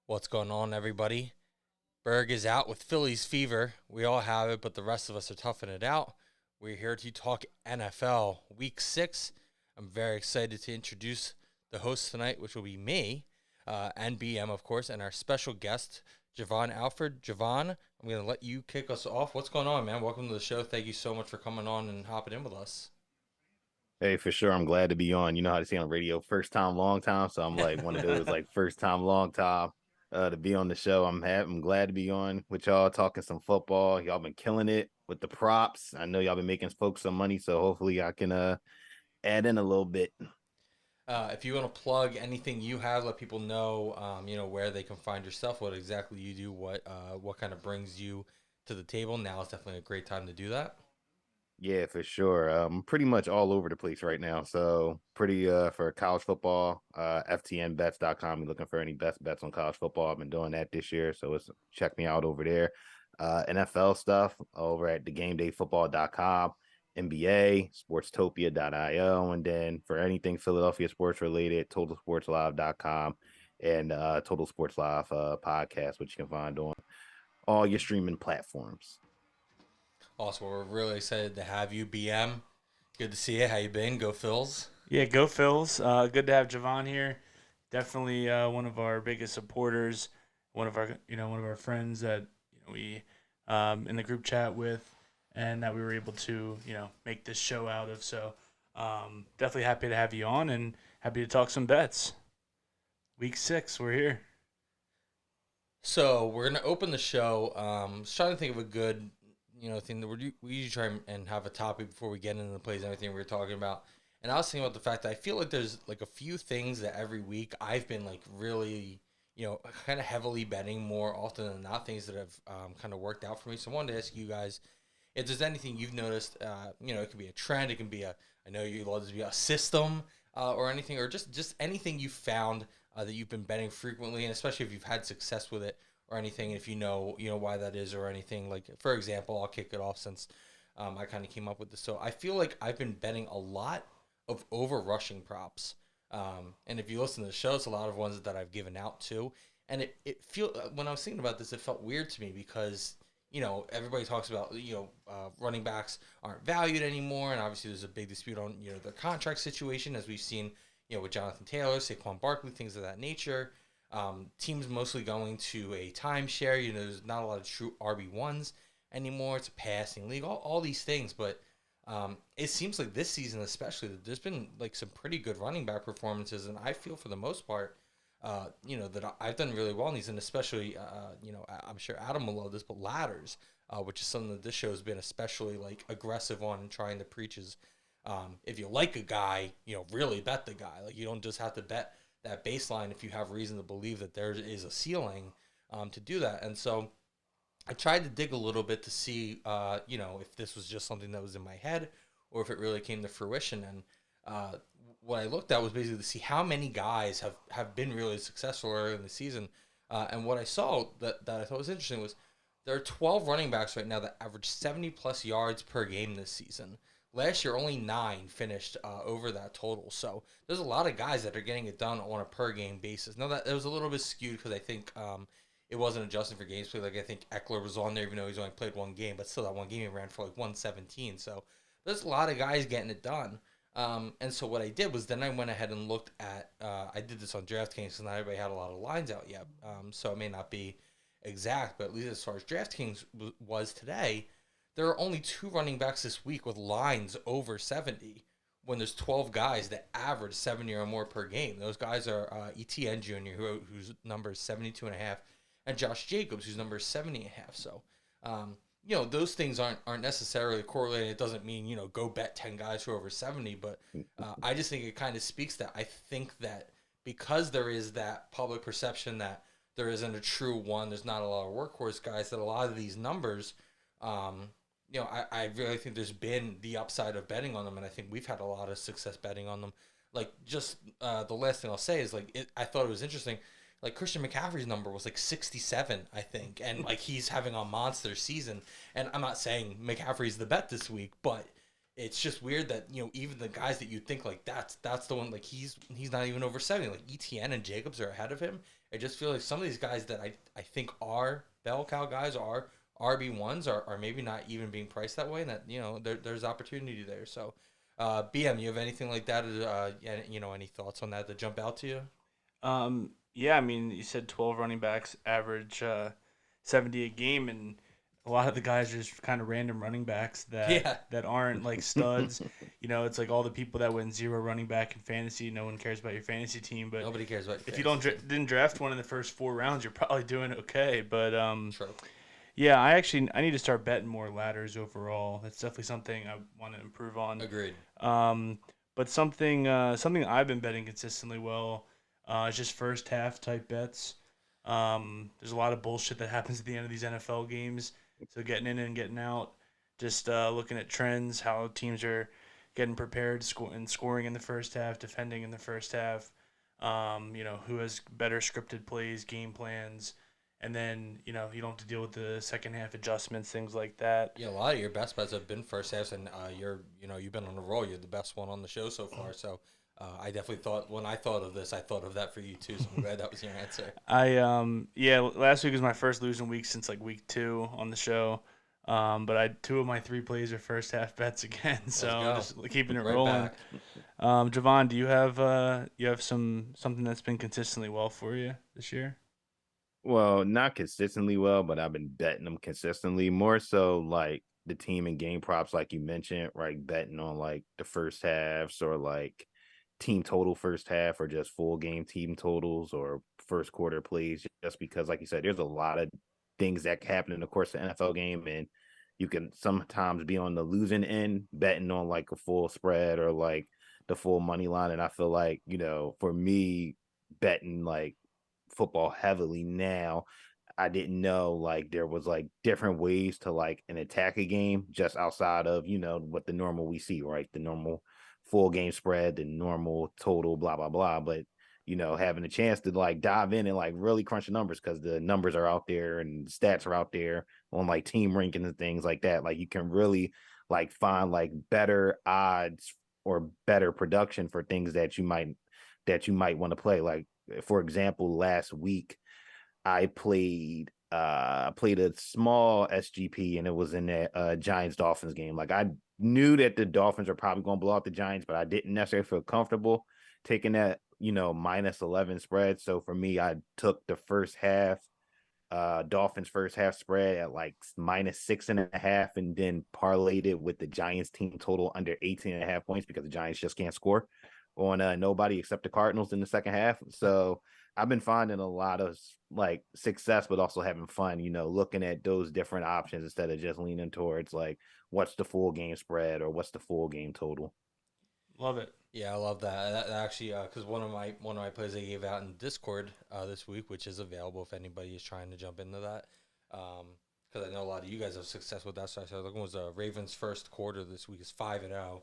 What's going on, everybody? Berg is out with Phillies fever. We all have it, but the rest of us are toughing it out. We're here to talk NFL Week 6. I'm very excited to introduce the host tonight, which will be me, and BM, of course, and our special guest, Jovan Alford. Jovan, I'm going to let you kick us off. What's going on, man? Welcome to the show. Thank you so much for coming on and hopping in with us. Hey, for sure. I'm glad to be on. You know how to say on the radio, first time, long time. So I'm like one of those like first time, long time to be on the show. I'm glad to be on with y'all talking some football. Y'all been killing it with the props. I know y'all been making folks some money, so hopefully I can add in a little bit. If you want to plug anything you have, let people know, where they can find yourself, what exactly you do, what kind of brings you to the table. Now is definitely a great time to do that. Yeah, for sure. Pretty much all over the place right now. So pretty for college football, ftnbets.com. You're looking for any best bets on college football. I've been doing that this year, so it's check me out over there. NFL stuff over at thegamedayfootball.com, NBA, sportstopia.io, and then for anything Philadelphia sports related, totalsportslive.com and Total Sports Live podcast, which you can find on all your streaming platforms. Also, we're really excited to have you, BM. Good to see you. How you been? Go Phils. Yeah, go Phils. Good to have Jovan here. Definitely one of our biggest supporters. One of our friends that we in the group chat with, and that we were able to make this show out of. So definitely happy to have you on and happy to talk some bets. Week 6, we're here. So we're gonna open the show. Just trying to think of a good, thing that we usually try and have a topic before we get into the plays and everything we are talking about. And I was thinking about the fact that I feel like there's like a few things that every week I've been like really, kind of heavily betting more often than not, things that have kind of worked out for me. So I wanted to ask you guys if there's anything you've noticed. It could be a trend, it can be I know you love to be a system or anything, or just anything you found that you've been betting frequently, and especially if you've had success with it or anything. If you know why that is or anything. Like for example, I'll kick it off since I kind of came up with this. So I feel like I've been betting a lot of over rushing props. And if you listen to the show, it's a lot of ones that I've given out too. And it feel when I was thinking about this, it felt weird to me because everybody talks about running backs aren't valued anymore, and obviously there's a big dispute on their contract situation, as we've seen with Jonathan Taylor, Saquon Barkley, things of that nature. Teams mostly going to a timeshare. There's not a lot of true RB1s anymore. It's a passing league. All these things, but it seems like this season, especially, that there's been like some pretty good running back performances, and I feel for the most part, that I've done really well in these, and especially, I'm sure Adam will love this, but ladders, which is something that this show has been especially like aggressive on and trying to preach is, if you like a guy, really bet the guy. Like you don't just have to bet that baseline if you have reason to believe that there is a ceiling, to do that. And so I tried to dig a little bit to see, if this was just something that was in my head or if it really came to fruition. And what I looked at was basically to see how many guys have been really successful early in the season. And what I saw that I thought was interesting was there are 12 running backs right now that average 70 plus yards per game this season. Last year, only 9 finished over that total. So there's a lot of guys that are getting it done on a per game basis. Now that it was a little bit skewed because I think it wasn't adjusting for games played. Like I think Eckler was on there, even though he's only played one game, but still that one game he ran for like 117. So there's a lot of guys getting it done. And so what I did was then I went ahead and looked at. I did this on DraftKings because not everybody had a lot of lines out yet. So it may not be exact, but at least as far as DraftKings was today, there are only 2 running backs this week with lines over 70 when there's 12 guys that average 70 or more per game. Those guys are ETN Jr., whose number is 72 and a half, and Josh Jacobs, whose number is 70 and a half. So, those things aren't necessarily correlated. It doesn't mean, go bet 10 guys who are over 70, but I just think it kind of speaks that I think that because there is that public perception that there isn't a true one, there's not a lot of workhorse guys, that a lot of these numbers, I really think there's been the upside of betting on them, and I think we've had a lot of success betting on them. Like, just the last thing I'll say is, like, I thought it was interesting. Like, Christian McCaffrey's number was, like, 67, I think, and, like, he's having a monster season. And I'm not saying McCaffrey's the bet this week, but it's just weird that, even the guys that you think, like, that's the one, like, he's not even over 70. Like, ETN and Jacobs are ahead of him, I just feel like some of these guys that I think are bell cow guys are RB1s are maybe not even being priced that way, and that there's opportunity there. So, BM, you have anything like that? Any thoughts on that jump out to you? Yeah, I mean, you said 12 running backs average 70 a game, and a lot of the guys are just kind of random running backs that Yeah, that aren't like studs. It's like all the people that went zero running back in fantasy. No one cares about your fantasy team, but nobody cares about your if you fantasy team. didn't draft one in the first 4 rounds, you're probably doing okay. But True. yeah, I need to start betting more ladders overall. That's definitely something I want to improve on. Agreed. Um, but something I've been betting consistently well is just first half type bets. There's a lot of bullshit that happens at the end of these NFL games, so getting in and getting out, just looking at trends, how teams are getting prepared, scoring in the first half, defending in the first half. Who has better scripted plays, game plans, and then you don't have to deal with the second half adjustments, things like that. Yeah, a lot of your best bets have been first halves, and you've been on a roll. You're the best one on the show so far. So, I definitely thought when I thought of this, I thought of that for you too. So I'm glad that was your answer. Last week was my first losing week since like week 2 on the show. But I 2 of my 3 plays are first half bets again, so I'm just keeping it Right rolling. back. Jovan, do you have something that's been consistently well for you this year? Well, not consistently well, but I've been betting them consistently. More so like the team and game props, like you mentioned, right? Betting on like the first halves or like team total first half or just full game team totals or first quarter plays. Just because, like you said, there's a lot of things that can happen in the course of the NFL game, and you can sometimes be on the losing end betting on like a full spread or like the full money line. And I feel like, for me, betting like football heavily now, I didn't know like there was like different ways to like an attack a game just outside of, what the normal we see, right? The normal full game spread, the normal total, blah, blah, blah. But, having a chance to like dive in and like really crunch the numbers because the numbers are out there and the stats are out there on like team rankings and things like that. Like you can really like find like better odds or better production for things that you might want to play. Like for example, last week I played a small SGP and it was in that Giants Dolphins game. Like I knew that the Dolphins are probably going to blow out the Giants, but I didn't necessarily feel comfortable taking that, minus 11 spread. So for me, I took the first half Dolphins first half spread at like minus 6.5 and then parlayed it with the Giants team total under 18.5 points because the Giants just can't score on nobody except the Cardinals in the second half. So I've been finding a lot of like success, but also having fun, looking at those different options instead of just leaning towards like what's the full game spread or what's the full game total. Love it. Yeah, I love that. That actually, because one of my plays I gave out in Discord this week, which is available if anybody is trying to jump into that. Because I know a lot of you guys have success with that. So I said looking was Ravens first quarter this week is 5-0.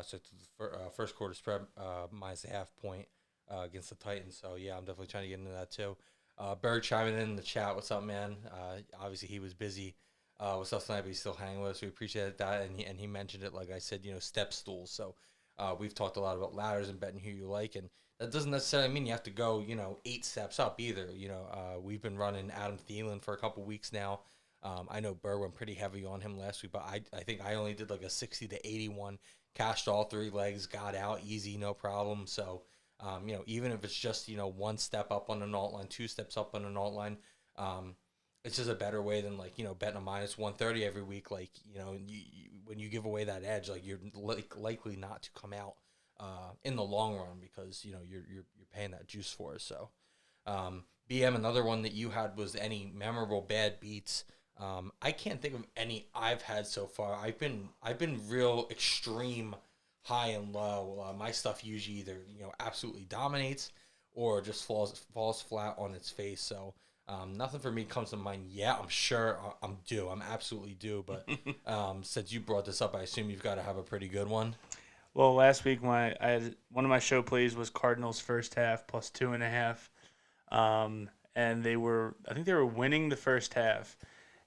So it's the first quarter spread minus a half point against the Titans. So yeah, I'm definitely trying to get into that too. Berg chiming in the chat. What's up, man? Obviously he was busy with us tonight, but he's still hanging with us. We appreciate that, and he mentioned it like I said, step stools. So. We've talked a lot about ladders and betting who you like, and that doesn't necessarily mean you have to go, 8 steps up either. We've been running Adam Thielen for a couple weeks now. I know Burr went pretty heavy on him last week, but I think I only did like a 60 to 81, cashed all 3 legs, got out easy, no problem. So, even if it's just, 1 step up on an alt line, 2 steps up on an alt line, it's just a better way than like betting a minus 130 every week. Like when you give away that edge, like you're likely not to come out in the long run because you're paying that juice for it. So BM, another one that you had was any memorable bad beats. I can't think of any I've had so far. I've been real extreme high and low. My stuff usually either absolutely dominates or just falls flat on its face. So. Nothing for me comes to mind yet. I'm sure I'm due. I'm absolutely due. But since you brought this up, I assume you've got to have a pretty good one. Well, last week I had one of my show plays was Cardinals first half plus 2.5, and I think they were winning the first half,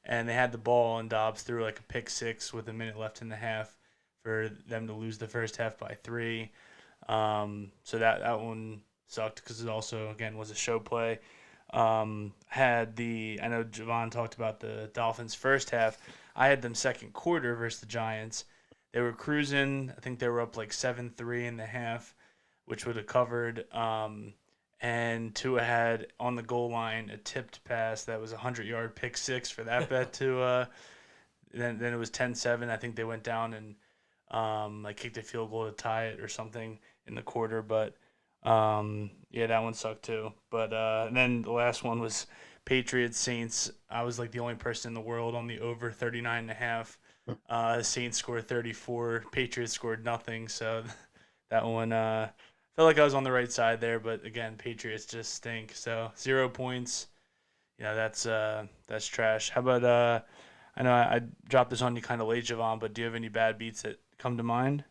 and they had the ball and Dobbs threw like a pick six with a minute left in the half for them to lose the first half by 3. So that one sucked because it also again was a show play. I know Jovan talked about the Dolphins first half. I had them second quarter versus the Giants. They were cruising. I think they were up like 7-3 in the half, which would have covered. And Tua had on the goal line a tipped pass that was a 100-yard pick six for that bet to then it was 10-7. I think they went down and like kicked a field goal to tie it or something in the quarter, but yeah, that one sucked too. But and then the last one was Patriots Saints. I was like the only person in the world on the over 39.5. Saints scored 34. Patriots scored nothing. So that one felt like I was on the right side there. But again, Patriots just stink. So 0 points. Yeah, that's trash. How about I know I dropped this on you kind of late, Javon, but do you have any bad beats that come to mind?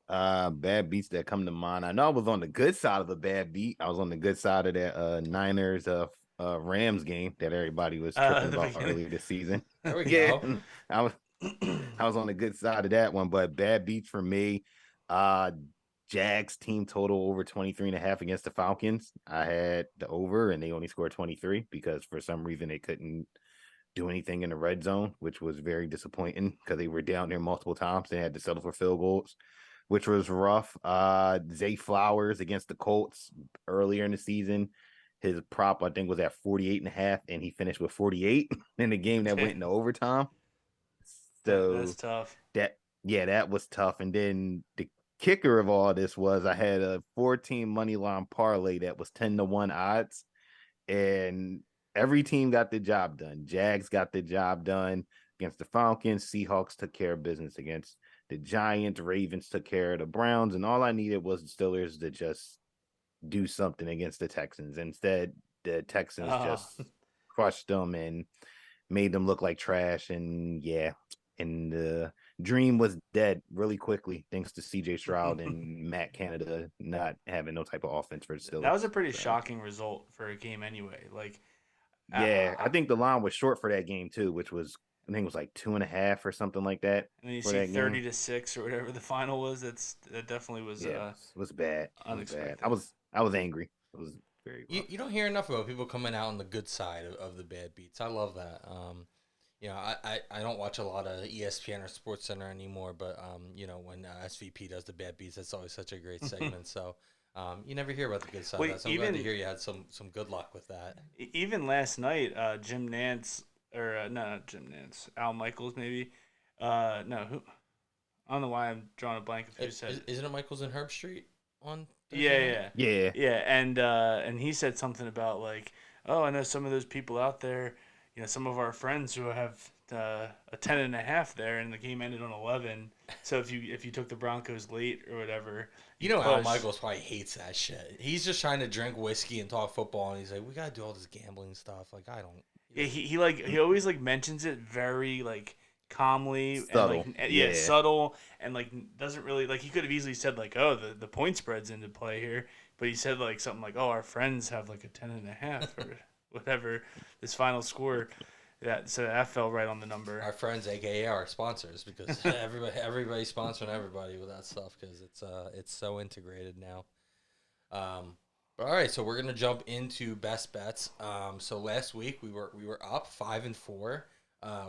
Bad beats that come to mind. I know I was on the good side of the bad beat. I was on the good side of that Niners Rams game that everybody was tripping The about beginning. earlier this season. There we Yeah, go. I was I was on the good side of that one, but bad beats for me. Uh Jags team total over 23.5 against the Falcons. I had the over and they only scored 23 because for some reason they couldn't do anything in the red zone, which was very disappointing because they were down there multiple times. They had to settle for field goals, which was rough. Zay Flowers against the Colts earlier in the season. His prop, I think, was at 48.5, and he finished with 48 in the game that went into overtime. That's So tough. that was tough. And then the kicker of all this was I had a 14 money line parlay that was 10-1 odds, and every team got the job done. Jags got the job done against the Falcons. Seahawks took care of business against the Giants. Ravens took care of the Browns, and all I needed was the Steelers to just do something against the Texans. Instead, the Texans Oh, just crushed them and made them look like trash. And yeah, and the dream was dead really quickly thanks to CJ Stroud and Matt Canada not having no type of offense for the that Steelers. was a pretty So shocking result for a game anyway. Like, yeah, I think the line was short for that game too, which was I think it was like 2.5 or something like that and then you for see that game. 30-6 or whatever the final was. That definitely was Yeah, it was bad. It was bad. I unexpected. was I was angry. It was very You rough. you don't hear enough about people coming out on the good side of the bad beats. I love that. I don't watch a lot of ESPN or Sports Center anymore, but when SVP does the bad beats, that's always such a great segment. So you never hear about the good side of Well, that. So I'm glad to hear you had some good luck with that. even last night, Jim Nance or no, not Jim Nance, Al Michaels maybe. No, who? I don't know why I'm drawing a blank of who said it. Isn't it Michaels and Herb Street on Thursday Yeah, night? yeah, Yeah. yeah, and he said something about like, oh, I know some of those people out there, some of our friends who have a 10.5 there, and the game ended on 11. So if you took the Broncos late or whatever, You you know Al push. Michaels probably hates that shit. He's just trying to drink whiskey and talk football, and he's like, "We gotta do all this gambling stuff." Like, I don't. Yeah, he always like mentions it very like calmly and like Subtle. yeah, Yeah. subtle and like doesn't really like he could have easily said like, oh, the point spread's into play here, but he said like something like, oh, our friends have like a 10.5 or whatever this final score. So that fell right on the number. Our friends, aka our sponsors, because everybody's sponsoring everybody with that stuff because it's so integrated now. But all right, so we're gonna jump into best bets. So last week we were up 5-4,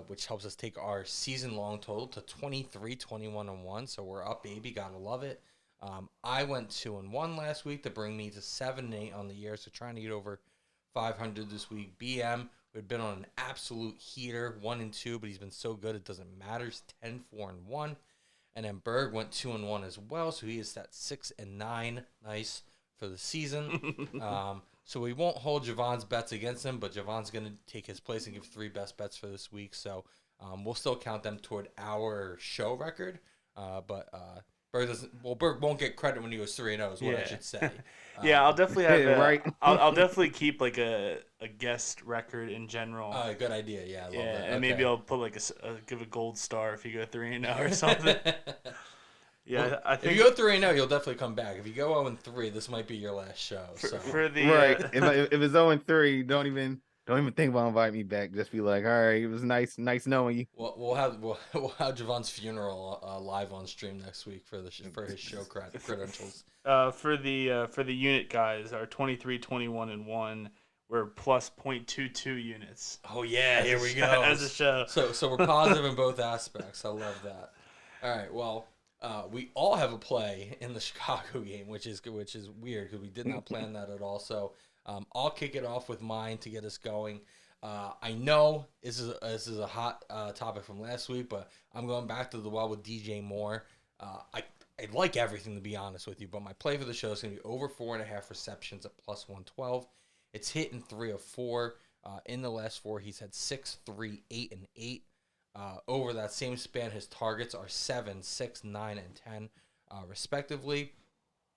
which helps us take our season long total to 23, 21-1. So we're up, baby. Gotta love it. I went 2-1 last week to bring me to 7-8 on the year. So trying to get over 500 this week. BM we've been on an absolute heater, 1-2, but he's been so good it doesn't matter. He's 10-4-1. And then Berg went 2-1 as well, so he is at 6-9. Nice for the season. So we won't hold Javon's bets against him, but Javon's going to take his place and give 3 best bets for this week. So we'll still count them toward our show record. But Berg won't get credit when he was 3-0 is what I should say. Yeah, I'll definitely have Right. I'll definitely keep like a guest record in general. Good idea. Yeah, I love Yeah, that. and maybe Okay. I'll put like give a gold star if you go 3-0 or something. Yeah, Well, I if think you go 3-0, you'll definitely come back. If you go 0-3, this might be your last show. So for the Right. If it's 0-3, don't even think about inviting me back. Just be like, all right, it was nice knowing you. we'll have Javon's funeral live on stream next week for his show credentials. for the unit guys, our 23, 21 and 1 we're plus 0.22 units. Oh yeah, here we go. As a show. So we're positive in both aspects. I love that. All right, well, we all have a play in the Chicago game, which is weird because we did not plan that at all. So I'll kick it off with mine to get us going. I know this is a hot topic from last week, but I'm going back to the well with DJ Moore. I like everything, to be honest with you, but my play for the show is going to be over 4.5 receptions at plus 112. It's hitting 3 of 4. In the last 4, he's had 6, 3, 8, and 8. Over that same span, his targets are 7, 6, 9, and 10, respectively.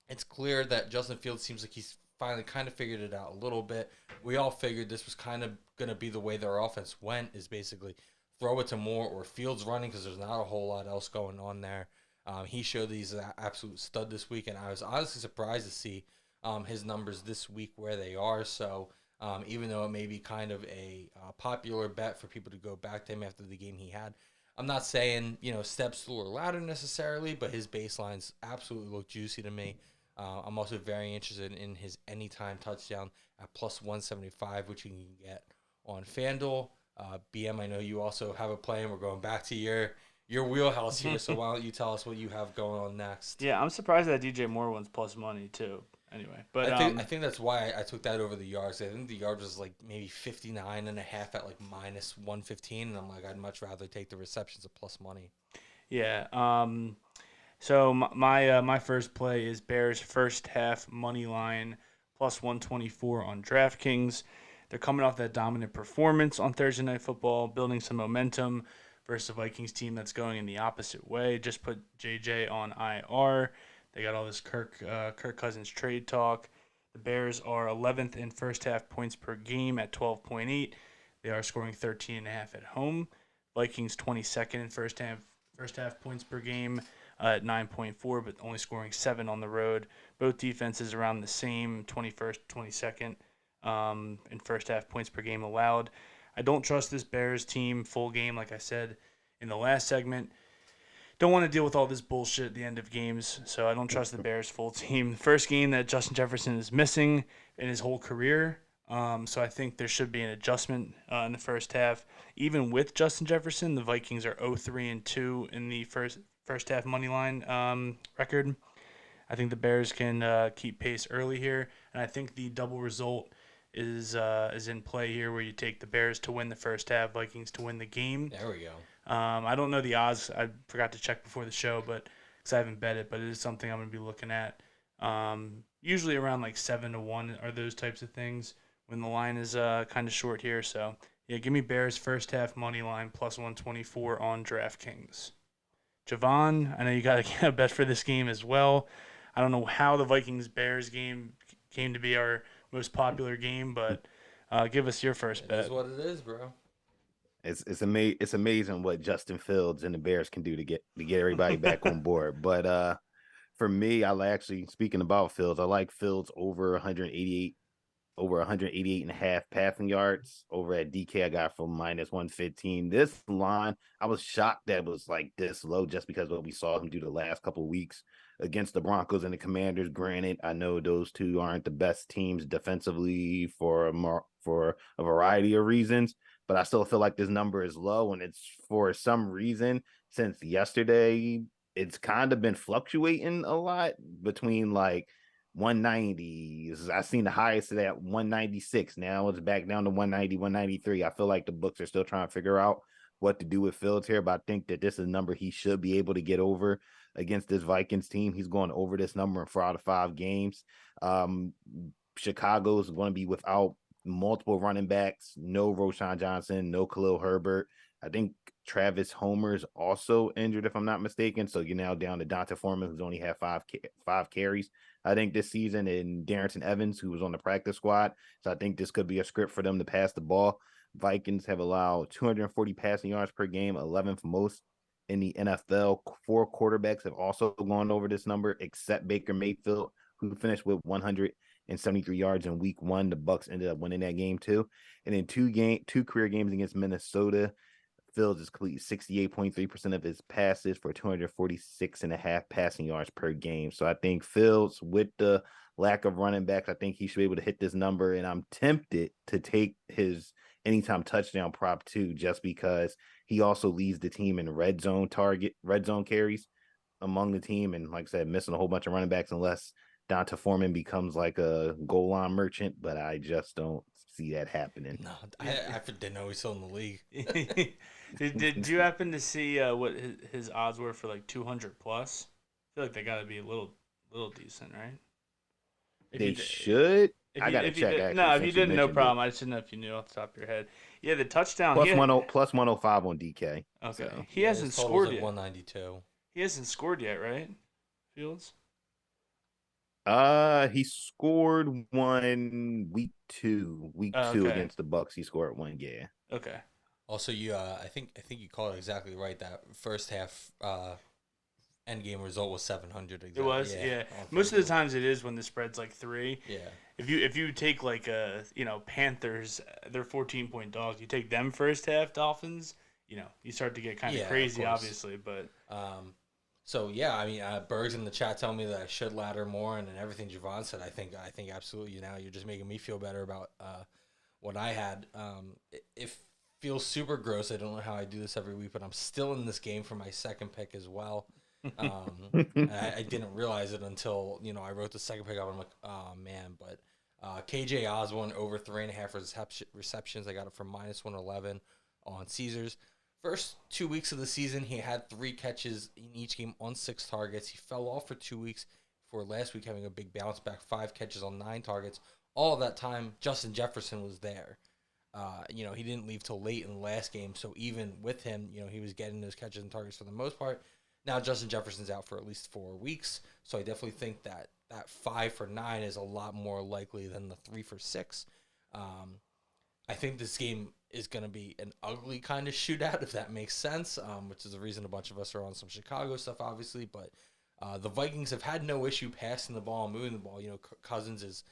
It's clear that Justin Fields seems like he's finally kind of figured it out a little bit. We all figured this was kind of going to be the way their offense went, is basically throw it to Moore or Fields running because there's not a whole lot else going on there. He showed that he's an absolute stud this week, and I was honestly surprised to see his numbers this week where they are. So even though it may be kind of a popular bet for people to go back to him after the game he had, I'm not saying steps through a ladder necessarily, but his baselines absolutely look juicy to me. I'm also very interested in his anytime touchdown at plus 175, which you can get on FanDuel. BM, I know you also have a play, and we're going back to your wheelhouse here. So why don't you tell us what you have going on next? Yeah, I'm surprised that DJ Moore one's plus money too. Anyway, but I think that's why I took that over the yards. I think the yard was like maybe 59.5 at like minus 115, and I'm like, I'd much rather take the receptions at plus money. Yeah. So my first play is Bears first half money line plus 124 on DraftKings. They're coming off that dominant performance on Thursday Night Football, building some momentum versus a Vikings team that's going in the opposite way. Just put JJ on IR. They got all this Kirk Cousins trade talk. The Bears are 11th in first half points per game at 12.8. They are scoring 13.5 at home. Vikings 22nd in first half points per game at 9.4, but only scoring 7 on the road. Both defenses around the same, 21st, 22nd in first half points per game allowed. I don't trust this Bears team full game, like I said in the last segment. Don't want to deal with all this bullshit at the end of games, so I don't trust the Bears full team. The first game that Justin Jefferson is missing in his whole career, so I think there should be an adjustment in the first half. Even with Justin Jefferson, the Vikings are 0-3-2 in the first half money line record. I think the Bears can keep pace early here, and I think the double result is in play here, where you take the Bears to win the first half, Vikings to win the game. There we go. I don't know the odds. I forgot to check before the show, but because I haven't bet it, but it is something I'm going to be looking at. Usually around like 7-1 are those types of things when the line is kind of short here. So yeah, give me Bears first half money line plus 124 on DraftKings. Jovan, I know you got to get a bet for this game as well. I don't know how the Vikings-Bears game came to be our most popular game, but give us your first bet. That's what it is, bro. It's amazing what Justin Fields and the Bears can do to get everybody back on board. But for me, speaking about Fields, I like Fields over 188 and a half passing yards. Over at DK, I got from minus 115. This line, I was shocked that it was like this low just because of what we saw him do the last couple of weeks against the Broncos and the Commanders. Granted, I know those two aren't the best teams defensively for a variety of reasons, but I still feel like this number is low, and it's for some reason since yesterday, it's kind of been fluctuating a lot between like 190. I've seen the highest of that 196. Now it's back down to 190, 193. I feel like the books are still trying to figure out what to do with Fields here, but I think that this is a number he should be able to get over against this Vikings team. He's going over this number in 4 out of 5 games. Chicago is going to be without multiple running backs, no Roshan Johnson, no Khalil Herbert. I think Travis Homer's also injured, if I'm not mistaken. So you're now down to Donta Foreman, who's only had five carries, I think, this season, and Darrington Evans, who was on the practice squad. So I think this could be a script for them to pass the ball. Vikings have allowed 240 passing yards per game, 11th most in the NFL. 4 quarterbacks have also gone over this number, except Baker Mayfield, who finished with 173 yards in week 1. The Bucs ended up winning that game too. And in two career games against Minnesota, Fields is completed 68.3% of his passes for 246.5 passing yards per game. So I think Fields, with the lack of running backs, I think he should be able to hit this number. And I'm tempted to take his anytime touchdown prop too, just because he also leads the team in red zone carries among the team. And like I said, missing a whole bunch of running backs unless Donta Foreman becomes like a goal line merchant, but I just don't see that happening. No, I didn't know he's still in the league. Did you happen to see what his odds were for like 200 plus? I feel like they got to be a little decent, right? They should. If I gotta check. Actually, no, if you since didn't, no mentioned problem. I just didn't know if you knew off the top of your head. Yeah, the touchdown. Plus 105 on DK. Okay, So. he hasn't scored like yet. 192. He hasn't scored yet, right? Fields. He scored one week two against the Bucks. He scored one. Yeah. Okay. Also, I think you called it exactly right. That first half end game result was 700. Exactly. It was, yeah. Most of the times it is when the spread's like 3. Yeah. If you take like Panthers, they're 14-point dogs. You take them first half Dolphins, you start to get kind of crazy, obviously. But so yeah, I mean, Berg's in the chat telling me that I should ladder more, and everything Jovan said, I think absolutely. Now you're just making me feel better about what I had. It feels super gross. I don't know how I do this every week, but I'm still in this game for my second pick as well. I didn't realize it until I wrote the second pick up. I'm like, oh man, but KJ Osborne over 3.5 receptions. I got it for -111 on Caesars. First 2 weeks of the season, he had 3 catches in each game on 6 targets. He fell off for 2 weeks before last week having a big bounce back, 5 catches on 9 targets. All of that time, Justin Jefferson was there. He didn't leave till late in the last game, so even with him, he was getting those catches and targets for the most part. Now Justin Jefferson's out for at least 4 weeks, so I definitely think that 5 for 9 is a lot more likely than the 3 for 6. I think this game is going to be an ugly kind of shootout, if that makes sense, which is the reason a bunch of us are on some Chicago stuff, obviously. But the Vikings have had no issue passing the ball and moving the ball. Cousins is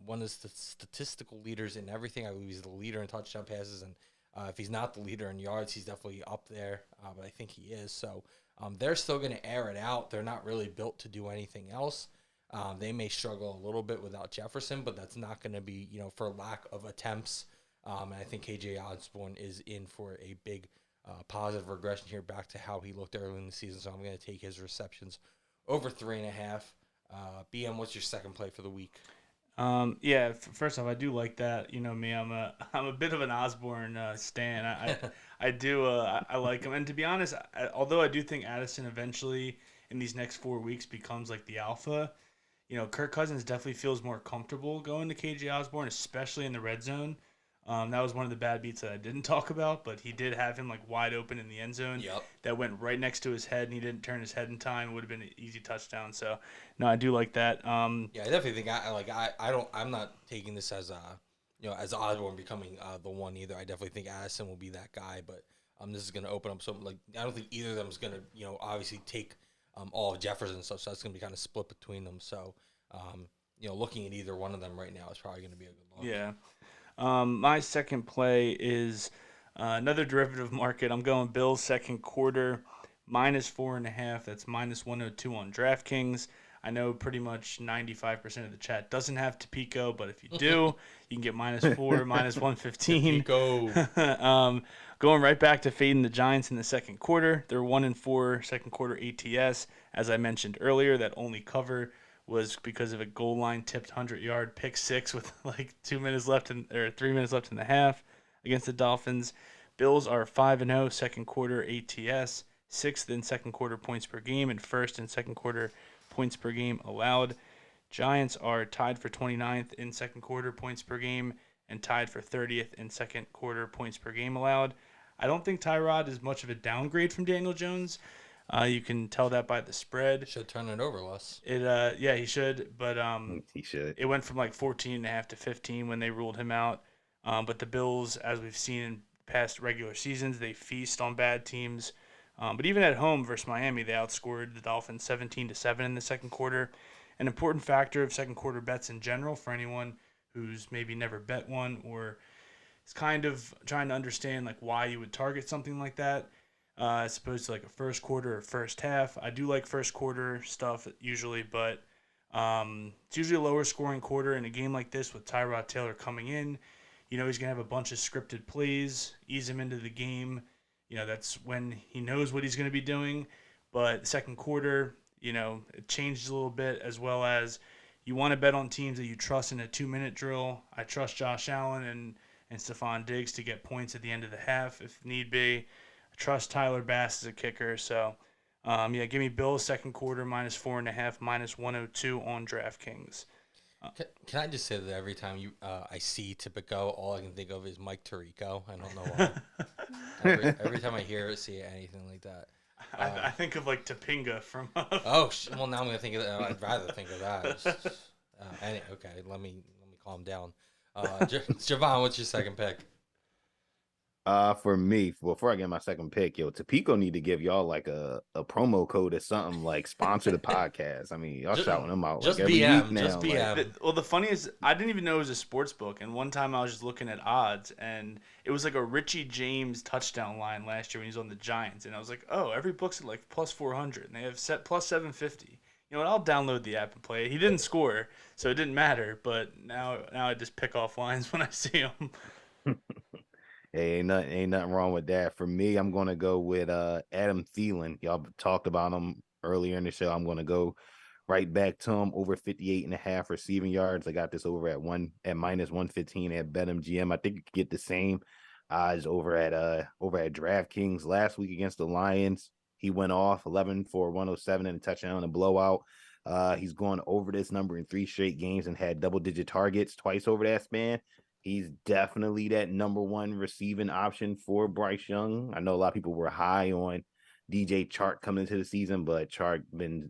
one of the statistical leaders in everything. I believe he's the leader in touchdown passes, and if he's not the leader in yards, he's definitely up there, but I think he is. So they're still going to air it out. They're not really built to do anything else. They may struggle a little bit without Jefferson, but that's not going to be, for lack of attempts. And I think KJ Osborne is in for a big positive regression here back to how he looked early in the season. So I'm going to take his receptions over 3.5. BM, what's your second play for the week? First off, I do like that. You know me, I'm a bit of an Osborne stan. I do I like him, and to be honest, although I do think Addison eventually in these next 4 weeks becomes like the alpha. Kirk Cousins definitely feels more comfortable going to KJ Osborne, especially in the red zone. That was one of the bad beats that I didn't talk about, but he did have him like wide open in the end zone. Yep. That went right next to his head, and he didn't turn his head in time. It would have been an easy touchdown. So, no, I do like that. Yeah, I definitely think I'm not taking this as as Osborne becoming the one either. I definitely think Addison will be that guy, but this is going to open up something like I don't think either of them is going to obviously take all of Jefferson and stuff. So that's going to be kind of split between them. So looking at either one of them right now is probably going to be a good look. Yeah. My second play is another derivative market. I'm going Bills second quarter, -4.5. That's -102 on DraftKings. I know pretty much 95% of the chat doesn't have Topeka, but if you do, you can get -4, -115. Going right back to fading the Giants in the second quarter. They're 1-4 second quarter ATS. As I mentioned earlier, that only cover was because of a goal line tipped 100-yard pick six with like 3 minutes left in the half against the Dolphins. Bills are 5-0 second quarter ATS, 6th in second quarter points per game, and 1st in second quarter points per game allowed. Giants are tied for 29th in second quarter points per game and tied for 30th in second quarter points per game allowed. I don't think Tyrod is much of a downgrade from Daniel Jones. You can tell that by the spread. Should turn it over less. He should, but he should. It went from like 14.5 to 15 when they ruled him out. But the Bills, as we've seen in past regular seasons, they feast on bad teams. But even at home versus Miami, they outscored the Dolphins 17-7 in the second quarter. An important factor of second quarter bets in general for anyone who's maybe never bet one or It's kind of trying to understand like why you would target something like that, as opposed to like a first quarter or first half. I do like first quarter stuff usually, but it's usually a lower scoring quarter in a game like this with Tyrod Taylor coming in. He's gonna have a bunch of scripted plays, ease him into the game. That's when he knows what he's gonna be doing. But the second quarter, it changes a little bit, as well as you want to bet on teams that you trust in a 2-minute drill. I trust Josh Allen and Stephon Diggs to get points at the end of the half if need be. I trust Tyler Bass as a kicker. So, give me Bills second quarter -4.5, -102 on DraftKings. Can I just say that every time I see Tipico, all I can think of is Mike Tirico. I don't know why. every time I see anything like that. I think of like Topinga from. Well, now I'm gonna think of that. I'd rather think of that. Okay, let me calm down. Jovan, what's your second pick? For me, before I get my second pick, Topico need to give y'all like a promo code or something, like sponsor the podcast. I mean, y'all shouting them out like every week now. Just BM. Well, the funny is, I didn't even know it was a sports book, and one time I was just looking at odds, and it was like a Richie James touchdown line last year when he was on the Giants, and I was like, oh, every book's at like +400, and they have set +750. You know what? I'll download the app and play it. He didn't score, so it didn't matter. But now I just pick off lines when I see them. Hey, ain't nothing wrong with that. For me, I'm gonna go with Adam Thielen. Y'all talked about him earlier in the show. I'm gonna go right back to him, over 58.5 receiving yards. I got this over at -115 at BetMGM. I think you could get the same odds over at DraftKings last week against the Lions. He went off 11 for 107 and a touchdown and a blowout. He's gone over this number in 3 straight games and had double-digit targets twice over that span. He's definitely that number one receiving option for Bryce Young. I know a lot of people were high on DJ Chark coming into the season, but Chark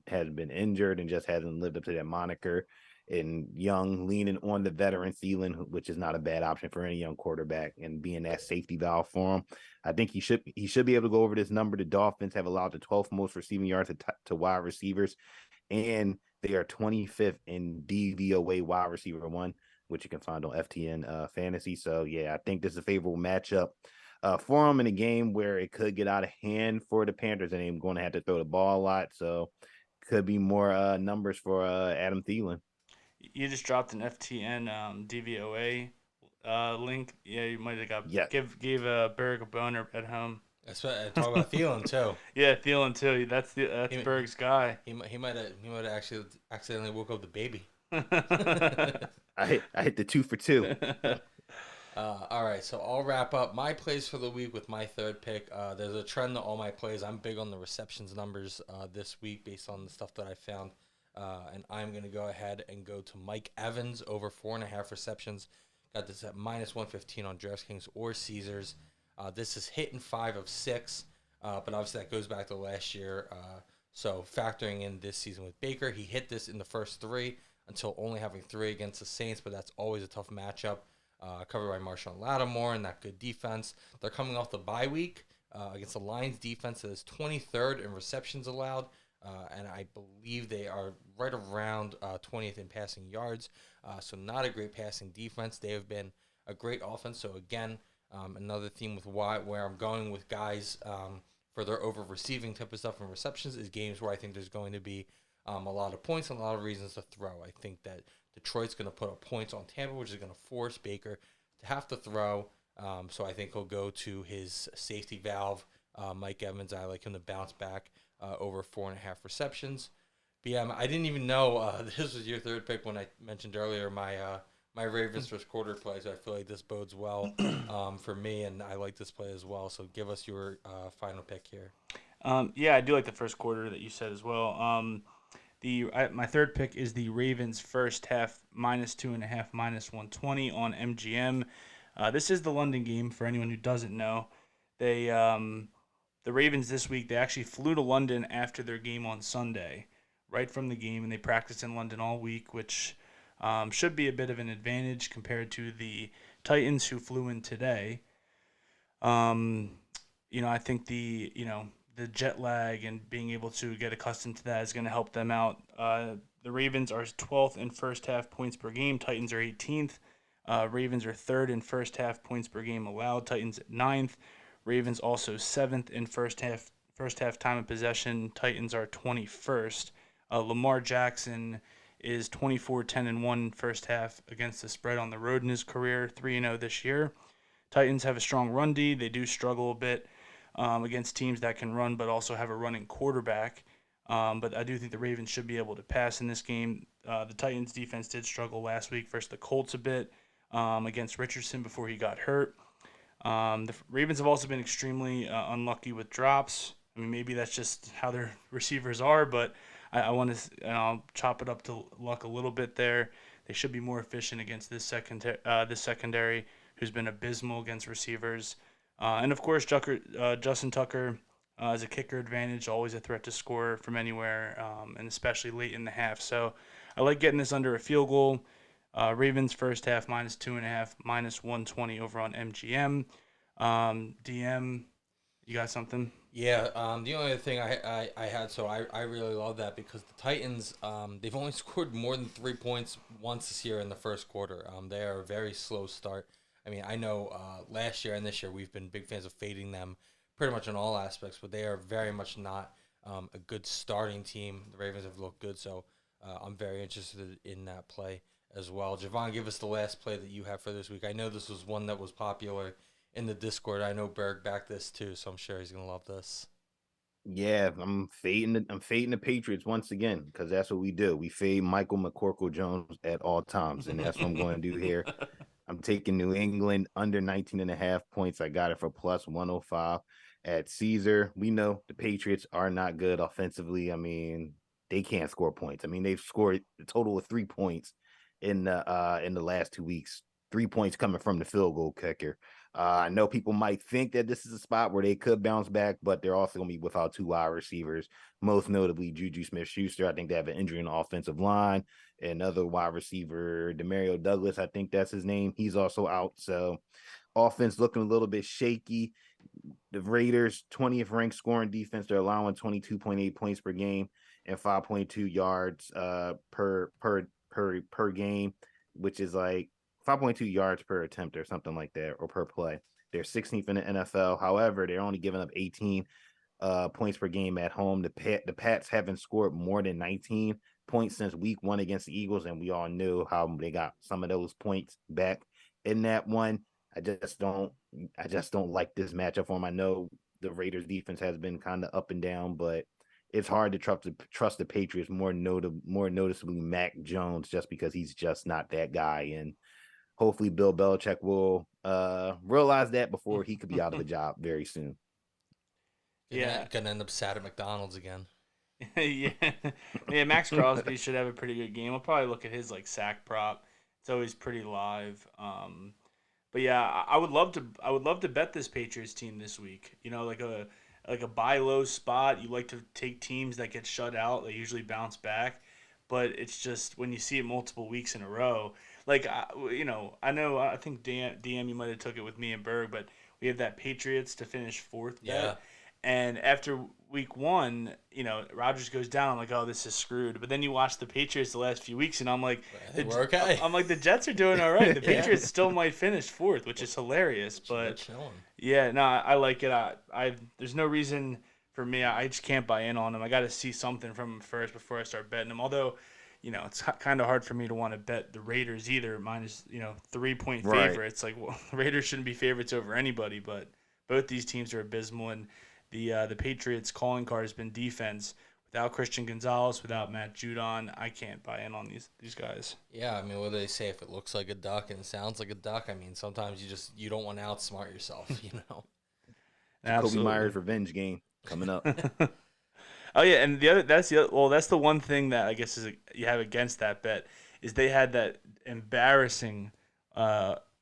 has been injured and just hasn't lived up to that moniker. And Young leaning on the veteran Thielen, which is not a bad option for any young quarterback, and being that safety valve for him. I think he should be able to go over this number. The Dolphins have allowed the 12th most receiving yards to wide receivers, and they are 25th in DVOA wide receiver one, which you can find on FTN Fantasy. So, yeah, I think this is a favorable matchup for him in a game where it could get out of hand for the Panthers, and they're going to have to throw the ball a lot. So, could be more numbers for Adam Thielen. You just dropped an FTN DVOA link. Yeah, you might have got gave Berg a boner at home. That's what I talk about Thielen too. Yeah, Thielen too. That's Berg's guy. He might have actually accidentally woke up the baby. I hit the 2 for 2. All right, so I'll wrap up my plays for the week with my third pick. There's a trend to all my plays. I'm big on the receptions numbers this week based on the stuff that I found. And I'm going to go ahead and go to Mike Evans over 4.5 receptions. Got this at -115 on DraftKings or Caesars. This is hitting 5 of 6, but obviously that goes back to last year. So factoring in this season with Baker, he hit this in the first 3 until only having 3 against the Saints, but that's always a tough matchup. Covered by Marshawn Lattimore and that good defense. They're coming off the bye week against the Lions defense that is 23rd in receptions allowed. And I believe they are right around 20th in passing yards. So not a great passing defense. They have been a great offense. So again, another theme with where I'm going with guys for their over receiving type of stuff and receptions is games where I think there's going to be a lot of points and a lot of reasons to throw. I think that Detroit's going to put up points on Tampa, which is going to force Baker to have to throw. So I think he'll go to his safety valve, Mike Evans. I like him to bounce back over 4.5 receptions. But yeah, I didn't even know this was your third pick when I mentioned earlier my Ravens first quarter play. So I feel like this bodes well for me, and I like this play as well. So give us your final pick here. Yeah, I do like the first quarter that you said as well. My third pick is the Ravens first half -2.5, -120 on MGM. This is the London game for anyone who doesn't know. The Ravens this week, they actually flew to London after their game on Sunday, right from the game, and they practiced in London all week, which should be a bit of an advantage compared to the Titans who flew in today. I think the jet lag and being able to get accustomed to that is going to help them out. The Ravens are 12th in first half points per game. Titans are 18th. Ravens are third in first half points per game allowed. Titans at ninth. Ravens also seventh in first half time of possession. Titans are 21st. Lamar Jackson is 24-10-1 first half against the spread on the road in his career, 3-0 this year. Titans have a strong run D. They do struggle a bit against teams that can run but also have a running quarterback. But I do think the Ravens should be able to pass in this game. The Titans defense did struggle last week versus the Colts a bit against Richardson before he got hurt. The Ravens have also been extremely unlucky with drops. I mean, maybe that's just how their receivers are, but I want to, and I'll chop it up to luck a little bit there. They should be more efficient against this secondary, who's been abysmal against receivers. And of course, Justin Tucker is a kicker advantage, always a threat to score from anywhere, and especially late in the half. So I like getting this under a field goal. Ravens first half -2.5, -120 over on MGM. DM, you got something? Yeah, the only other thing I had, so I really love that because the Titans, they've only scored more than 3 points once this year in the first quarter. They are a very slow start. I mean, I know last year and this year we've been big fans of fading them pretty much in all aspects, but they are very much not a good starting team. The Ravens have looked good, so I'm very interested in that play as well. Jovan, give us the last play that you have for this week. I know this was one that was popular in the Discord. I know Berg backed this too, so I'm sure he's gonna love this. Yeah, I'm fading the Patriots once again because that's what we do. We fade Michael McCorkle Jones at all times, and that's what I'm going to do here. I'm taking New England under 19.5 points. I got it for plus 105 at Caesar. We know the Patriots are not good offensively. I mean, they can't score points. I mean, they've scored a total of 3 points in the last 2 weeks. 3 points coming from the field goal kicker. I know people might think that this is a spot where they could bounce back, but they're also going to be without 2 wide receivers, most notably Juju Smith-Schuster. I think they have an injury on the offensive line. Another wide receiver, Demario Douglas, I think that's his name. He's also out. So offense looking a little bit shaky. The Raiders, 20th ranked scoring defense. They're allowing 22.8 points per game and 5.2 yards per game, which is like 5.2 yards per attempt or something like that, or per play. They're 16th in the NFL. However, they're only giving up 18 points per game at home. The Pats haven't scored more than 19 points since week 1 against the Eagles, and we all knew how they got some of those points back in that one. I just don't like this matchup for them. I know the Raiders defense has been kind of up and down, but it's hard to trust the Patriots, more noticeably Mac Jones, just because he's just not that guy. And hopefully Bill Belichick will realize that before he could be out of a job very soon. Yeah. Gonna end up sad at McDonald's again. Yeah. Max Crosby should have a pretty good game. I'll probably look at his like sack prop. It's always pretty live. But yeah, I would love to bet this Patriots team this week. You know, like a buy low spot. You like to take teams that get shut out. They usually bounce back. But it's just when you see it multiple weeks in a row. Like, I think DM, you might have took it with me and Berg, but we have that Patriots to finish fourth bet. Yeah. And after week 1, Rodgers goes down. I'm like, oh, this is screwed. But then you watch the Patriots the last few weeks, and I'm like, we're okay. I'm like, the Jets are doing all right. The Yeah. Patriots still might finish fourth, which is hilarious. They're But chilling. yeah, no, I like it. I there's no reason for me. I just can't buy in on them. I got to see something from them first before I start betting them. Although, it's kind of hard for me to want to bet the Raiders either. Minus 3-point favorites. Like, well, the Raiders shouldn't be favorites over anybody, but both these teams are abysmal. And the Patriots' calling card has been defense. Without Christian Gonzalez, without Matt Judon, I can't buy in on these guys. Yeah, I mean, what do they say? If it looks like a duck and it sounds like a duck, I mean, sometimes you don't want to outsmart yourself, Kobe Myers revenge game coming up. Oh yeah, and that's the one thing that I guess you have against that bet is they had that embarrassing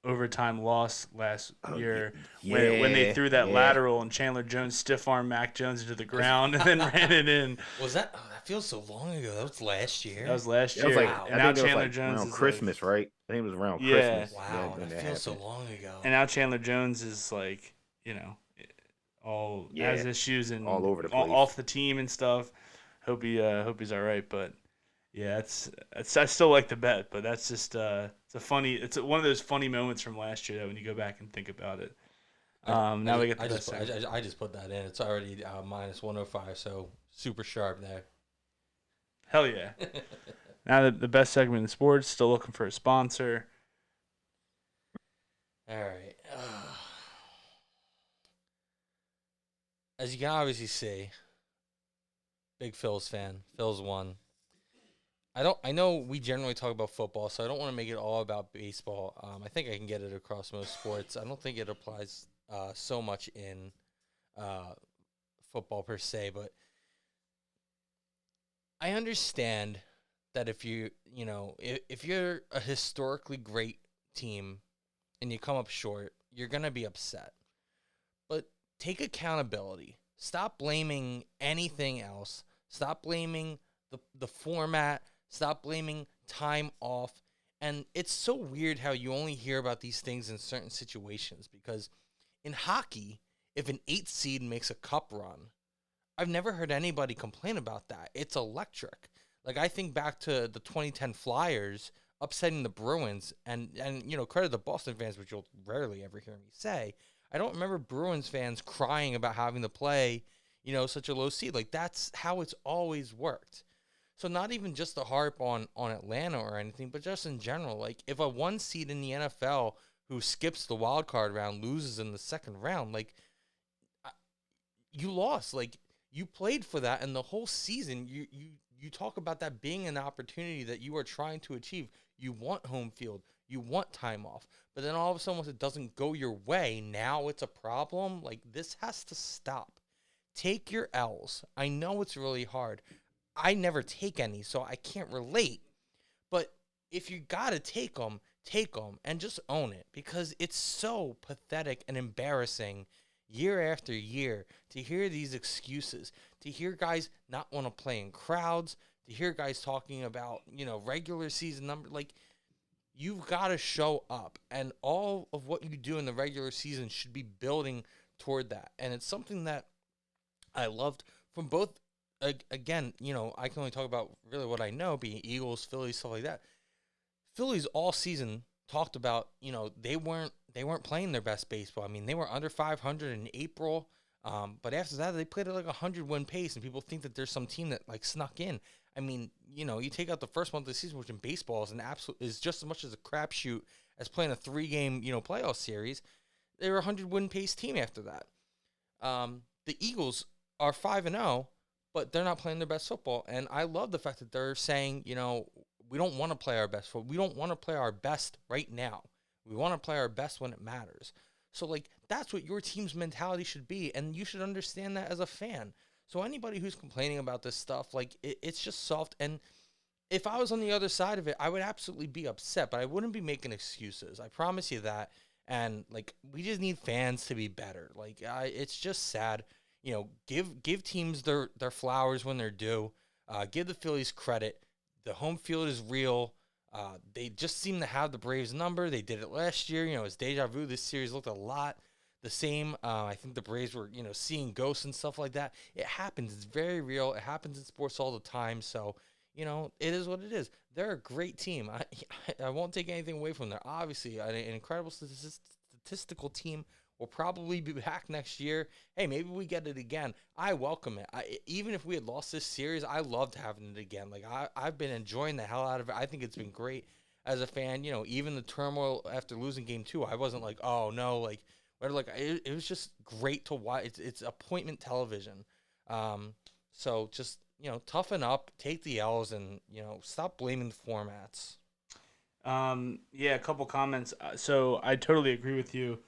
overtime loss last year when they threw that lateral and Chandler Jones stiff arm Mac Jones into the ground and then ran it in. Was that? Oh, that feels so long ago. That was last year. That was last year. Was like, and now Chandler Jones around is Christmas, right? I think it was around Christmas. Wow, that feels so long ago. And now Chandler Jones is like, has issues and all over the place, off the team and stuff. Hope he's all right, but yeah, I still like the bet, but that's just it's It's one of those funny moments from last year that when you go back and think about it. I Now we just, get the best segment. I just put that in. It's already minus 105, so super sharp there. Hell yeah. Now the best segment in sports, still looking for a sponsor. All right. As you can obviously see, big Phil's fan. Phil's won. I know we generally talk about football, so I don't want to make it all about baseball. I think I can get it across most sports. I don't think it applies so much in football per se, but I understand that if if you're a historically great team and you come up short, you're going to be upset. But take accountability. Stop blaming anything else. Stop blaming the format. Stop blaming time off. And it's so weird how you only hear about these things in certain situations, because in hockey, if an 8 seed makes a cup run, I've never heard anybody complain about that. It's electric. Like, I think back to the 2010 Flyers upsetting the Bruins, and credit the Boston fans, which you'll rarely ever hear me say. I don't remember Bruins fans crying about having to play, such a low seed. Like, that's how it's always worked. So not even just to harp on Atlanta or anything, but just in general. Like, if a 1 seed in the NFL who skips the wild card round loses in the second round, like, you lost. Like, you played for that, and the whole season, you talk about that being an opportunity that you are trying to achieve. You want home field. You want time off. But then all of a sudden, once it doesn't go your way, now it's a problem. Like, this has to stop. Take your L's. I know it's really hard. I never take any, so I can't relate. But if you got to take them, and just own it, because it's so pathetic and embarrassing year after year to hear these excuses, to hear guys not want to play in crowds, to hear guys talking about, regular season number. Like, you've got to show up, and all of what you do in the regular season should be building toward that. And it's something that I loved from both. Again, I can only talk about really what I know, being Eagles, Phillies, stuff like that. Phillies all season talked about, they weren't playing their best baseball. I mean, they were under 500 in April, but after that, they played at like 100-win pace, and people think that there's some team that like snuck in. I mean, you take out the first month of the season, which in baseball is just as much as a crapshoot as playing a 3-game playoff series. They were a 100-win pace team after that. The Eagles are 5-0, but they're not playing their best football, and I love the fact that they're saying, we don't want to play our best football. We don't want to play our best right now. We want to play our best when it matters. So, like, that's what your team's mentality should be, and you should understand that as a fan. So anybody who's complaining about this stuff, like, it's just soft. And if I was on the other side of it, I would absolutely be upset, but I wouldn't be making excuses. I promise you that. And, like, we just need fans to be better. Like, it's just sad. Give teams their flowers when they're due. Give the Phillies credit. The home field is real. They just seem to have the Braves number. They did it last year. It's deja vu. This series looked a lot the same. I think the Braves were, seeing ghosts and stuff like that. It happens. It's very real. It happens in sports all the time. So, it is what it is. They're a great team. I won't take anything away from them. Obviously, an incredible statistical team. Will probably be back next year. Hey, maybe we get it again. I welcome it. Even if we had lost this series, I loved having it again. Like, I've been enjoying the hell out of it. I think it's been great as a fan. Even the turmoil after losing game 2, I wasn't like, oh no, like, whatever. Like, it was just great to watch. It's appointment television. So just toughen up, take the L's, and stop blaming the formats. Yeah, a couple comments. So I totally agree with you.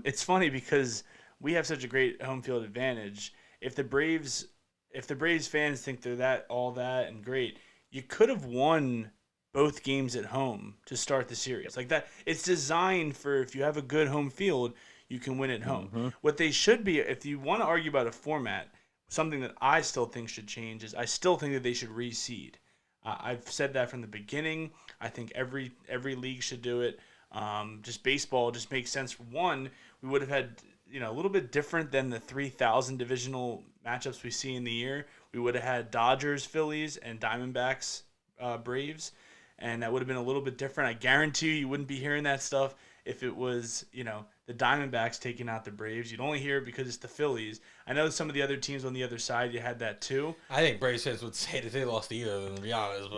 It's funny because we have such a great home field advantage. If the Braves fans think they're that and great, you could have won both games at home to start the series. Like that, it's designed for if you have a good home field, you can win at home. Mm-hmm. What they should be, if you want to argue about a format, something that I still think should change is I still think that they should reseed. I've said that from the beginning. I think every league should do it. Just baseball just makes sense. For one, we would have had a little bit different than the 3,000 divisional matchups we see in the year. We would have had Dodgers, Phillies, and Diamondbacks, Braves, and that would have been a little bit different. I guarantee you wouldn't be hearing that stuff if it was, the Diamondbacks taking out the Braves. You'd only hear it because it's the Phillies. I know some of the other teams on the other side, you had that too. I think Braves fans would say that they lost either of them, to be honest,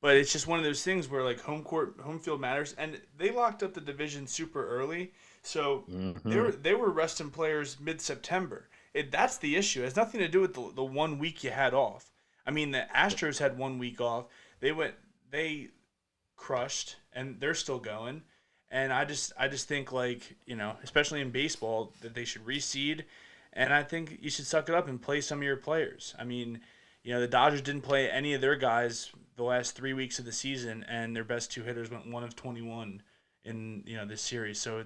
But it's just one of those things where, like, home field matters, and they locked up the division super early, so they were resting players mid-September. That's the issue. It has nothing to do with the 1 week you had off. I mean, the Astros had 1 week off. They crushed, and they're still going. And I just think, like, especially in baseball, that they should reseed, and I think you should suck it up and play some of your players. I mean, the Dodgers didn't play any of their guys the last 3 weeks of the season, and their best 2 hitters went 1 of 21 in this series. So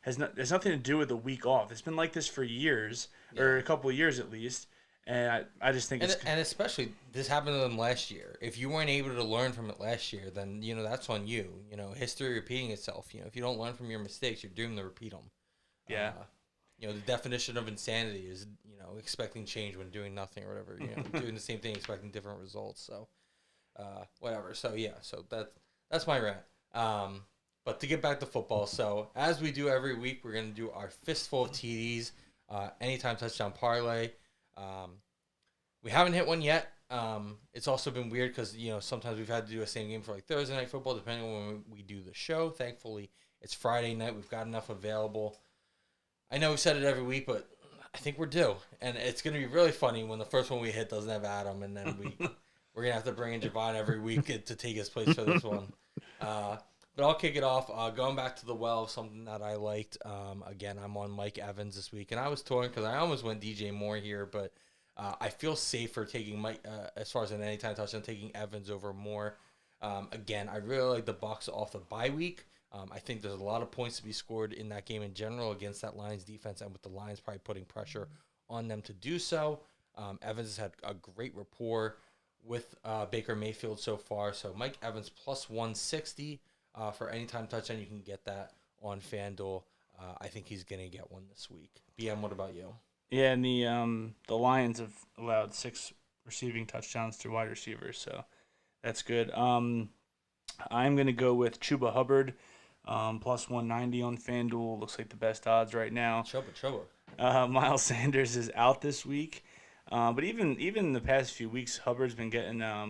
has nothing to do with the week off. It's been like this for years, or a couple of years at least. And I just think and especially this happened to them last year. If you weren't able to learn from it last year, then that's on you. History repeating itself. If you don't learn from your mistakes, you're doomed to repeat them. Yeah. The definition of insanity is expecting change when doing nothing or whatever. Doing the same thing, expecting different results. So, whatever. So so that's my rant. But to get back to football, so as we do every week, we're gonna do our fistful of TDs, anytime touchdown parlay. We haven't hit one yet. It's also been weird because sometimes we've had to do a same game for like Thursday night football, depending on when we do the show. Thankfully, it's Friday night. We've got enough available. I know we said it every week, but I think we're due, and it's going to be really funny when the first one we hit doesn't have Adam, and then we're going to have to bring in Jovan every week to take his place for this one. But I'll kick it off. Going back to the well, something that I liked. Again, I'm on Mike Evans this week, and I was torn because I almost went DJ Moore here, but I feel safer taking Mike as far as an anytime touchdown, taking Evans over Moore. Again, I really like the Bucs off the bye week. I think there's a lot of points to be scored in that game in general against that Lions defense, and with the Lions probably putting pressure on them to do so. Evans has had a great rapport with Baker Mayfield so far, so Mike Evans plus 160 for anytime touchdown. You can get that on FanDuel. I think he's going to get one this week. BM, what about you? Yeah, and the Lions have allowed 6 receiving touchdowns to wide receivers, so that's good. I'm going to go with Chuba Hubbard. Plus 190 on FanDuel. Looks like the best odds right now. Chuba. Miles Sanders is out this week. But even the past few weeks, Hubbard's been getting a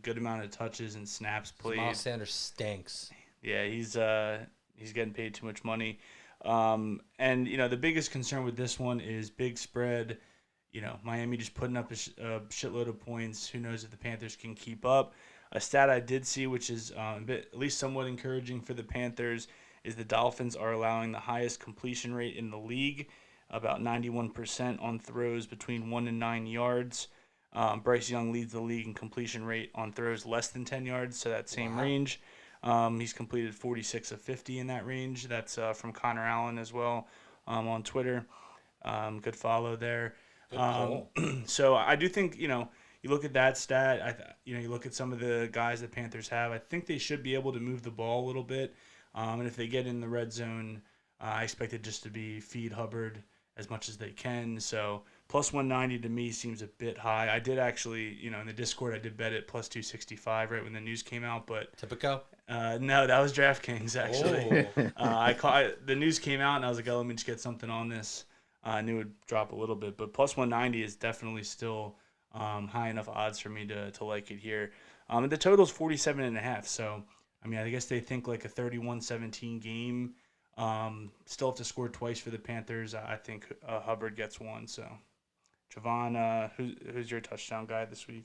good amount of touches and snaps played. Miles Sanders stinks. Yeah, he's getting paid too much money. And the biggest concern with this one is big spread. Miami just putting up a shitload of points. Who knows if the Panthers can keep up? A stat I did see, which is at least somewhat encouraging for the Panthers, is the Dolphins are allowing the highest completion rate in the league, about 91% on throws between 1 and 9 yards. Bryce Young leads the league in completion rate on throws less than 10 yards, so that same range. He's completed 46 of 50 in that range. That's from Connor Allen as well on Twitter. Good follow there. So I do think, you look at that stat, you look at some of the guys that Panthers have, I think they should be able to move the ball a little bit. And if they get in the red zone, I expect it just to be feed Hubbard as much as they can. So plus 190 to me seems a bit high. I did actually, in the Discord, I did bet it plus 265 right when the news came out. But Typico? No, that was DraftKings, actually. Oh. The news came out, and I was like, let me just get something on this. I knew it would drop a little bit. But plus 190 is definitely still high enough odds for me to like it here. And the total's 47.5. So, I guess they think like a 31-17 game. Still have to score twice for the Panthers. I think Hubbard gets one. So, Jovan, who's your touchdown guy this week?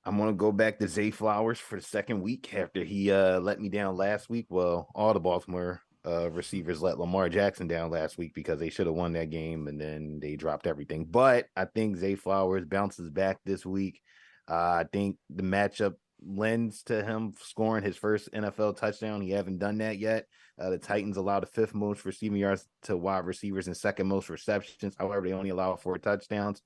I'm going to go back to Zay Flowers for the second week after he let me down last week. Well, all the Baltimore receivers let Lamar Jackson down last week because they should have won that game, and then they dropped everything. But I think Zay Flowers bounces back this week. I think the matchup lends to him scoring his first NFL touchdown. He haven't done that yet. The Titans allow the 5th most receiving yards to wide receivers and 2nd most receptions. However, they only allow 4 touchdowns.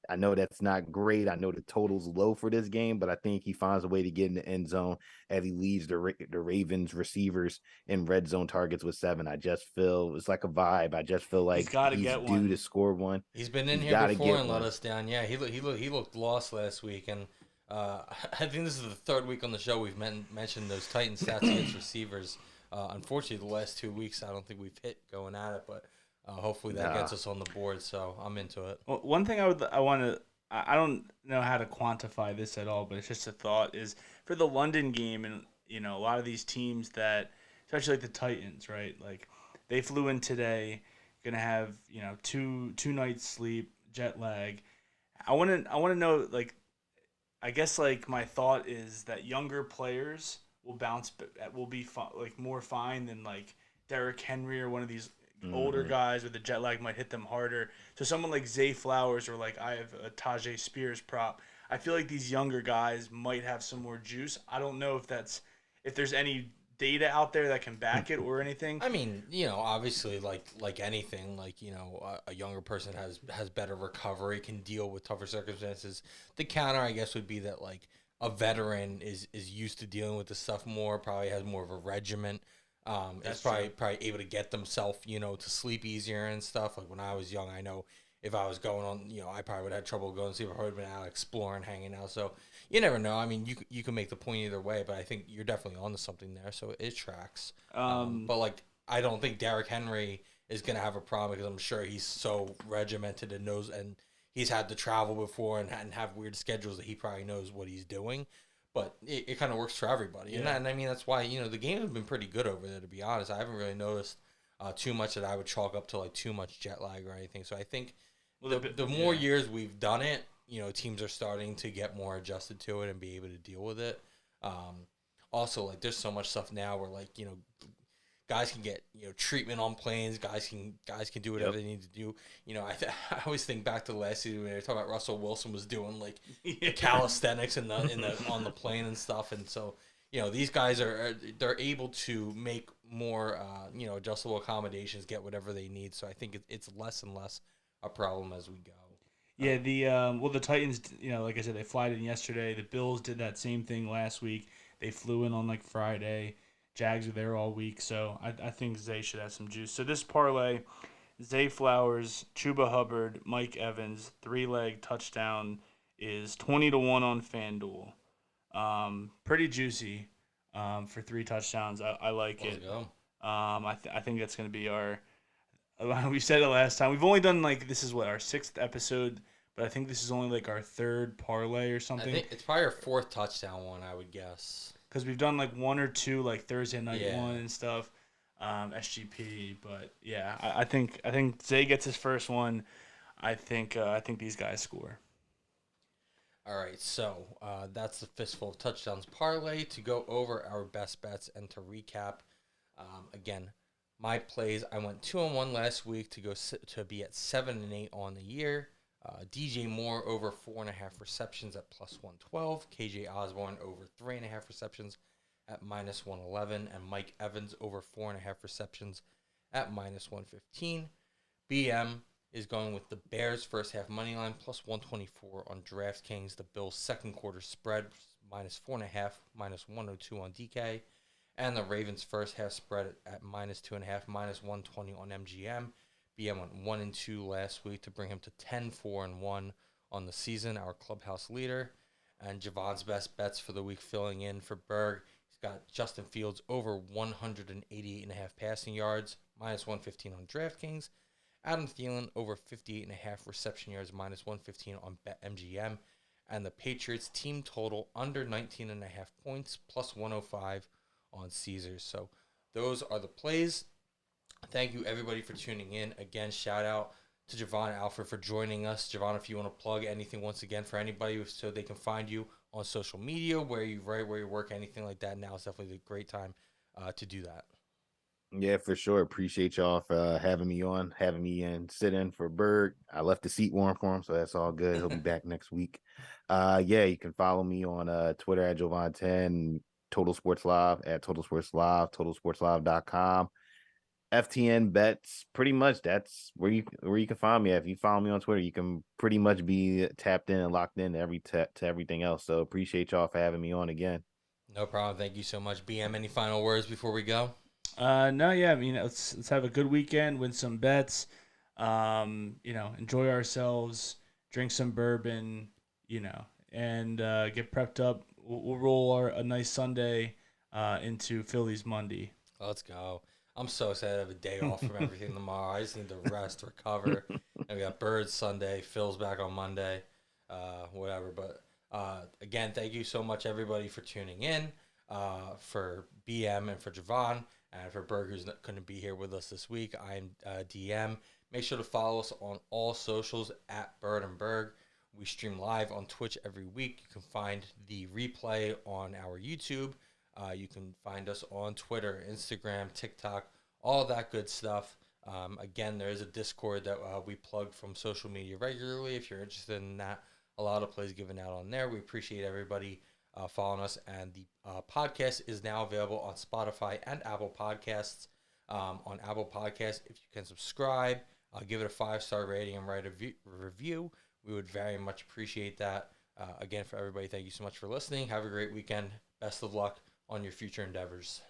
I know that's not great. I know the total's low for this game, but I think he finds a way to get in the end zone as he leads the Ravens receivers in red zone targets with 7. I just feel it's like a vibe. I just feel like he's due to score one. He's been in here before and let us down. Yeah, he looked lost last week, and I think this is the third week on the show we've mentioned those Titans stats against receivers. Unfortunately, the last 2 weeks I don't think we've hit going at it, but hopefully that Nah. gets us on the board. So I'm into it. Well, one thing I don't know how to quantify this at all, but it's just a thought is for the London game, and a lot of these teams that, especially like the Titans, right? Like they flew in today, gonna have two nights sleep, jet lag. I want to know, like, I guess like my thought is that younger players will be like more fine than like Derrick Henry or one of these older Hmm. guys where the jet lag might hit them harder. So someone like Zay Flowers or like I have a Tajay Spears prop. I feel like these younger guys might have some more juice. I don't know if there's any data out there that can back it or anything. I mean, obviously, like anything, like a younger person has better recovery, can deal with tougher circumstances. The counter, I guess, would be that like a veteran is used to dealing with this stuff more, probably has more of a regiment. Is That's probably able to get themselves, to sleep easier and stuff. Like when I was young, I know if I was going on, I probably would have had trouble going to sleep. I would have been out exploring, hanging out. So you never know. I mean, you can make the point either way, but I think you're definitely onto something there. So it tracks. um, But like, I don't think Derrick Henry is gonna have a problem because I'm sure he's so regimented and knows, and he's had to travel before and have weird schedules that he probably knows what he's doing. But it kind of works for everybody, yeah. and I mean that's why the game has been pretty good over there. To be honest, I haven't really noticed too much that I would chalk up to like too much jet lag or anything. So I think Well, the more years we've done it, teams are starting to get more adjusted to it and be able to deal with it. Also, like there's so much stuff now where like guys can get treatment on planes. Guys can do whatever Yep. they need to do. I always think back to the last season when they were talking about Russell Wilson was doing like the calisthenics in the on the plane and stuff, and so these guys they're able to make more adjustable accommodations, get whatever they need. So I think it's less and less a problem as we go. Yeah, the Titans, like I said, they flied in yesterday. The Bills did that same thing last week. They flew in on like Friday. Jags are there all week, so I think Zay should have some juice. So this parlay, Zay Flowers, Chuba Hubbard, Mike Evans, 3-leg touchdown is 20-1 on FanDuel. Pretty juicy, for 3 touchdowns. I like Let's it. go. I think that's gonna be our. We said it last time. We've only done like this is what our 6th episode, but I think this is only like our 3rd parlay or I something. think it's probably our fourth touchdown one, I would guess. Because we've done like 1 or 2 like Thursday night Yeah. one and stuff, SGP. But yeah, I think Zay gets his first one. I think these guys score. All right, so that's the fistful of touchdowns parlay. To go over our best bets and to recap, again, my plays. I went 2-1 last week to be at 7-8 on the year. DJ Moore over 4.5 receptions at +112. KJ Osborne over 3.5 receptions at -111, and Mike Evans over 4.5 receptions at -115. BM is going with the Bears first half money line +124 on DraftKings. The Bills second quarter spread -4.5 -102 on DK, and the Ravens first half spread at -2.5 -120 on MGM. BM went 1-2 last week to bring him to 10-4-1 on the season, our clubhouse leader. And Jovan's best bets for the week filling in for Berg. He's got Justin Fields over 188.5 passing yards, -115 on DraftKings. Adam Thielen over 58.5 reception yards, -115 on BetMGM. And the Patriots team total under 19.5 points, +105 on Caesars. So those are the plays. Thank you, everybody, for tuning in. Again, shout out to Jovan and Alford for joining us. Jovan, if you want to plug anything once again for anybody so they can find you on social media, where you write, where you work, anything like that, now is definitely a great time to do that. Yeah, for sure. Appreciate y'all for having me in, sit in for Berg. I left the seat warm for him, so that's all good. He'll be back next week. Yeah, you can follow me on Twitter at Jovan10, Total Sports Live at Total Sports Live, totalsportslive.com. FTN bets, pretty much that's where you can find me. If you follow me on Twitter, you can pretty much be tapped in and locked in to everything else. So appreciate y'all for having me on again. No problem. Thank you so much. BM, any final words before we go? No, yeah. I mean, let's have a good weekend, win some bets. Enjoy ourselves, drink some bourbon. and get prepped up. We'll roll a nice Sunday into Phillies Monday. Let's go. I'm so excited to have a day off from everything tomorrow. I just need to rest, recover. And we got Birds Sunday, Phil's back on Monday, whatever. But again, thank you so much, everybody, for tuning in, for BM and for Jovan, and for Berg, who's not going to be here with us this week. I'm DM. Make sure to follow us on all socials at Bird and Berg. We stream live on Twitch every week. You can find the replay on our YouTube. You can find us on Twitter, Instagram, TikTok, all that good stuff. Again, there is a Discord that we plug from social media regularly. If you're interested in that, a lot of plays given out on there. We appreciate everybody following us. And the podcast is now available on Spotify and Apple Podcasts. On Apple Podcasts, if you can subscribe, give it a 5-star rating and write a review, we would very much appreciate that. Again, for everybody, thank you so much for listening. Have a great weekend. Best of luck on your future endeavors.